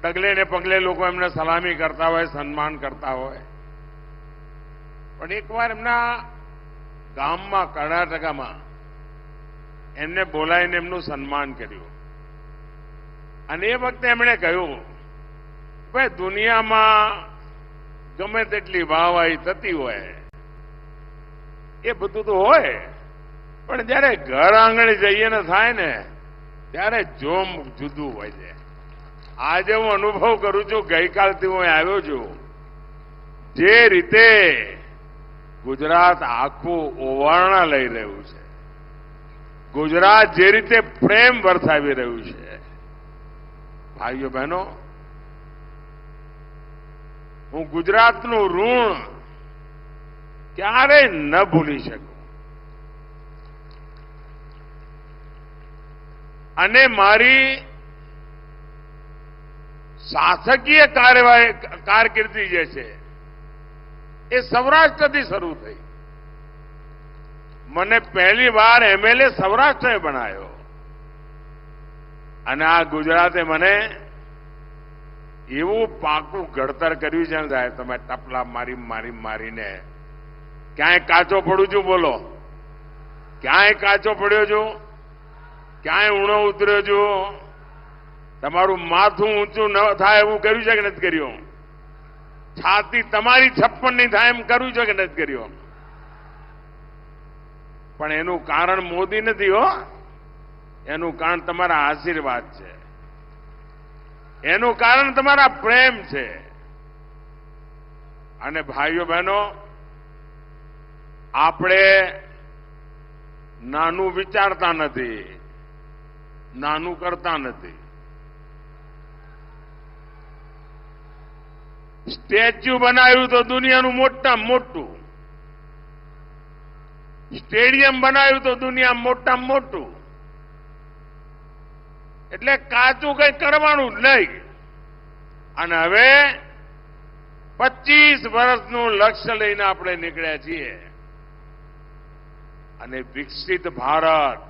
ડગલે ને પગલે લોકો એમને સલામી કરતા હોય, સન્માન કરતા હોય. પણ એકવાર એમના ગામમાં કર્ણાટકામાં એમને બોલાવીને એમનું સન્માન કર્યું અને એ વખતે એમણે કહ્યું, ભાઈ દુનિયામાં ગમે તેટલી વાહવાહી થતી હોય એ બધું તો હોય, પણ જયારે ઘર આંગણે જઈએ ને થાય ને ત્યારે જોમ જુદું હોય છે. આજે હું અનુભવ કરું છું, ગઈકાલથી હું આવ્યો છું, જે રીતે ગુજરાત આખું ઓવારણા લઈ રહ્યું છે, ગુજરાત જે રીતે પ્રેમ વરસાવી રહ્યું છે, ભાઈઓ બહેનો, હું ગુજરાતનું ઋણ ક્યારેય ન ભૂલી શકું. અને મારી શાસકીય કારકિર્દી જે છે એ સૌરાષ્ટ્રથી શરૂ થઈ. મને પહેલી વાર એમએલએ સૌરાષ્ટ્રે બનાવ્યો અને આ ગુજરાતે મને એવું પાકું ઘડતર કર્યું છે ને સાહેબ, તમે ટપલા મારીને ક્યાંય કાચો પડું છું? બોલો, ક્યાંય કાચો પડ્યો છું? ક્યાંય ઊણો ઉતર્યો છું? તમારું માથું ઊંચું ન થાય એવું કર્યું છે કે નથી કર્યું? છાતી તમારી 56 નહીં થાય એમ કર્યું છે કે નથી કર્યું? પણ એનું કારણ મોદી નથી હો, એનું કારણ તમારા આશીર્વાદ છે, એનું કારણ તમારા પ્રેમ છે. અને ભાઈઓ બહેનો, આપણે નાનું વિચારતા નથી, નાનું કરતા નથી. સ્ટેચ્યુ બનાવ્યું તો દુનિયાનું મોટામાં મોટું, સ્ટેડિયમ બનાવ્યું તો દુનિયામાં મોટામાં મોટું. એટલે કાચું કઈ કરવાનું જ નહીં. અને હવે 25 વર્ષનું લક્ષ્ય લઈને આપણે નીકળ્યા છીએ. અને વિકસિત ભારત,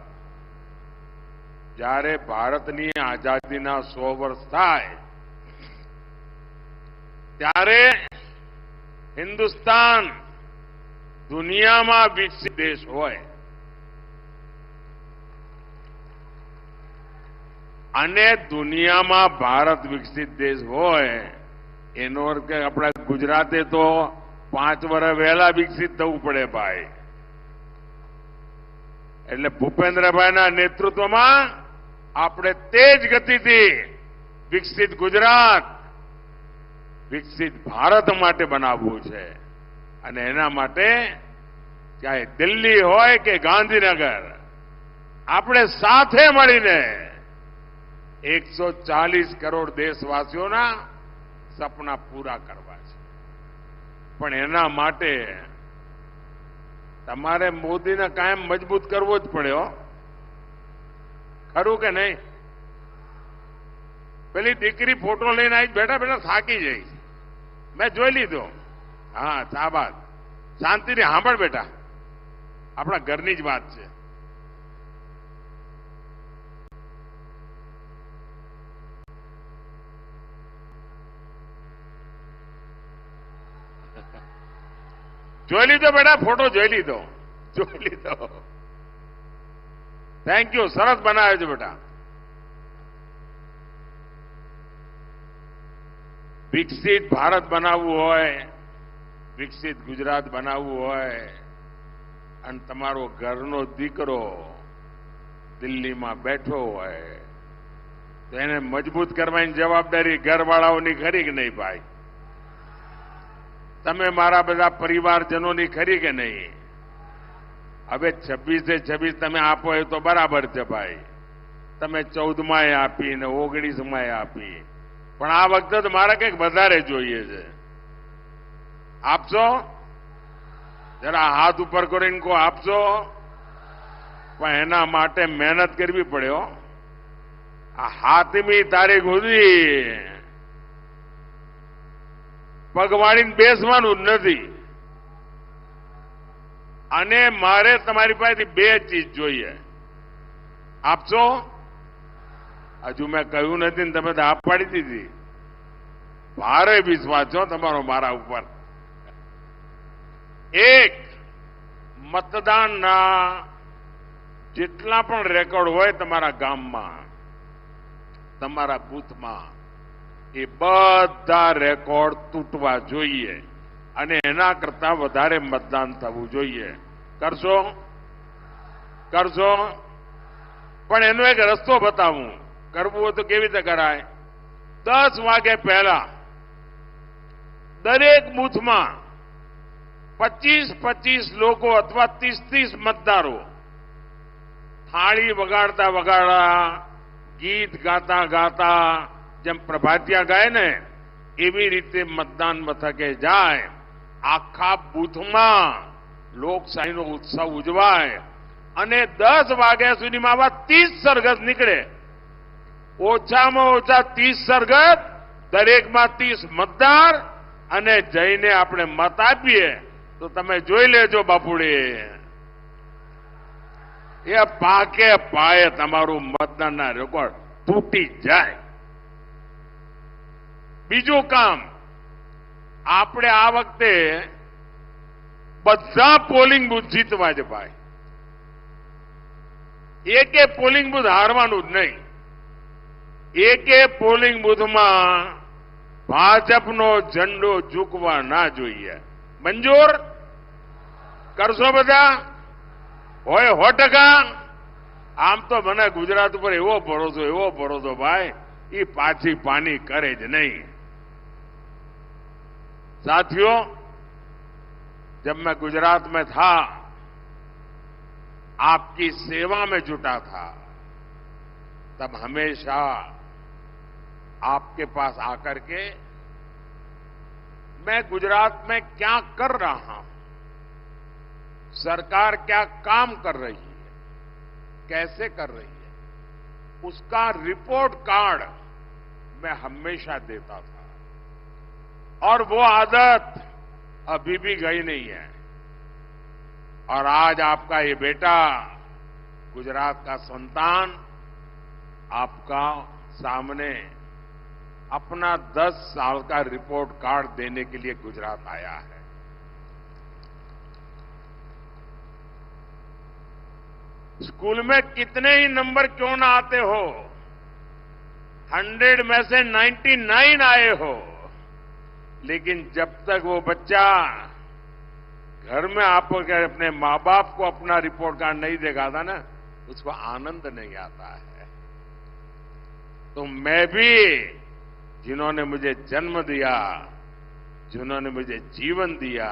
જ્યારે ભારતની આઝાદીના 100 વર્ષ થાય ત્યારે હિન્દુસ્તાન દુનિયામાં વિકસિત દેશ હોય. અને દુનિયામાં ભારત વિકસિત દેશ હોય એનો અર્થ કે આપણા ગુજરાતે તો 5 વર્ષ વહેલા વિકસિત થવું પડે ભાઈ. એટલે ભૂપેન્દ્રભાઈના નેતૃત્વમાં આપણે તેજ ગતિથી વિકસિત ગુજરાત, વિકસિત ભારત માટે બનાવવું છે. અને એના માટે ચાહે દિલ્હી હોય કે ગાંધીનગર, આપણે સાથે મળીને 140 કરોડ દેશવાસીઓના સપના પૂરા કરવા છે. પણ એના માટે તમારે મોદીને કાયમ મજબૂત કરવો જ પડ્યો, ખરું કે નહીં? પેલી દીકરી ફોટો લઈને આવી બેઠા બેઠા થાકી જઈ, મેં જોઈ લીધો. હા, શાબાશ, શાંતિથી સાંભળ બેટા, આપણા ઘરની જ વાત છે. જોઈ લીધો બેટા, ફોટો જોઈ લીધો, જોઈ લીધો. થેન્ક યુ, સરસ બનાવ્યો છે બેટા. વિકસિત ભારત બનાવવું હોય, વિકસિત ગુજરાત બનાવવું હોય અને તમારો ઘરનો દીકરો દિલ્હીમાં બેઠો હોય તો એને મજબૂત કરવાની જવાબદારી ઘરવાળાઓની ખરી કે નહીં ભાઈ? તમે મારા બધા પરિવારજનોની ખરી કે નહીં? હવે 26 તમે આપો એ તો બરાબર છે ભાઈ, તમે 14 આપી ને 19 આપી, પણ આ વખતે તો મારે કંઈક વધારે જોઈએ છે. આપશો? જરા હાથ ઉપર કરીને કહો આપશો. પણ એના માટે મહેનત કરવી પડે હો. આ 7મી તારીખ સુધી પગવાળીને બેસવાનું જ નથી. અને મારે તમારી પાસેથી 2 ચીજ જોઈએ. આપશો? હજુ મેં કહ્યું નથી ને તમે તો હા પાડી દીધી. ભારે વિશ્વાસ છે તમારો મારા ઉપર. એક, મતદાનના જેટલા પણ રેકોર્ડ હોય તમારા ગામમાં, તમારા બૂથમાં, એ બધા રેકોર્ડ તૂટવા જોઈએ અને એના કરતા વધારે મતદાન થવું જોઈએ. કરશો? કરશો? પણ એનો એક રસ્તો બતાવું. કરવું હોય તો કેવી રીતે કરાય? 10 વાગે પહેલા દરેક બૂથમાં 25 લોકો અથવા 30 મતદારો થાળી વગાડતા વગાડતા, ગીત ગાતા ગાતા, જેમ પ્રભાતિયા ગાય ને એવી રીતે મતદાન મથકે જાય. આખા બૂથમાં લોકશાહીનો ઉત્સવ ઉજવાય અને 10 વાગ્યા સુધીમાં આવા 30 સરઘસ નીકળે. ઓછામાં ઓછા 30 સરઘસ, દરેકમાં 30 મતદાર, અને જઈને આપણે મત આપીએ તો તમે જોઈ લેજો બાપુડી, એ પાકે પાયે તમારું મતદાનના રેકોર્ડ તૂટી જાય. બીજું કામ, આપણે આ વખતે બધા પોલિંગ બૂથ જીતવા છે ભાઈ. એકે પોલિંગ બૂથ હારવાનું જ નહીં. એકે પોલિંગ બૂથમાં ભાજપનો ઝંડો ઝૂકવા ના જોઈએ. મંજૂર? કરશો બધા? હોય 100%? આમ તો મને ગુજરાત ઉપર એવો ભરોસો ભાઈ, એ પાછી પાની કરે જ नहीं. साथियों, जब मैं गुजरात में था, आपकी सेवा में जुटा था, तब हमेशा आपके पास आकर के मैं गुजरात में क्या कर रहा हूं, सरकार क्या काम कर रही है, कैसे कर रही है, उसका रिपोर्ट कार्ड मैं हमेशा देता था. और वो आदत अभी भी गई नहीं है. और आज आपका ये बेटा, गुजरात का संतान, आपका सामने अपना 10 साल का रिपोर्ट कार्ड देने के लिए गुजरात आया है. स्कूल में कितने ही नंबर क्यों ना आते हो, 100 में से 99 आए हो, लेकिन जब तक वो बच्चा घर में आप अपने मां बाप को अपना रिपोर्ट कार्ड नहीं दिखाता ना, उसको आनंद नहीं आता है. तो मैं भी, जिन्होंने मुझे जन्म दिया, जिन्होंने मुझे जीवन दिया,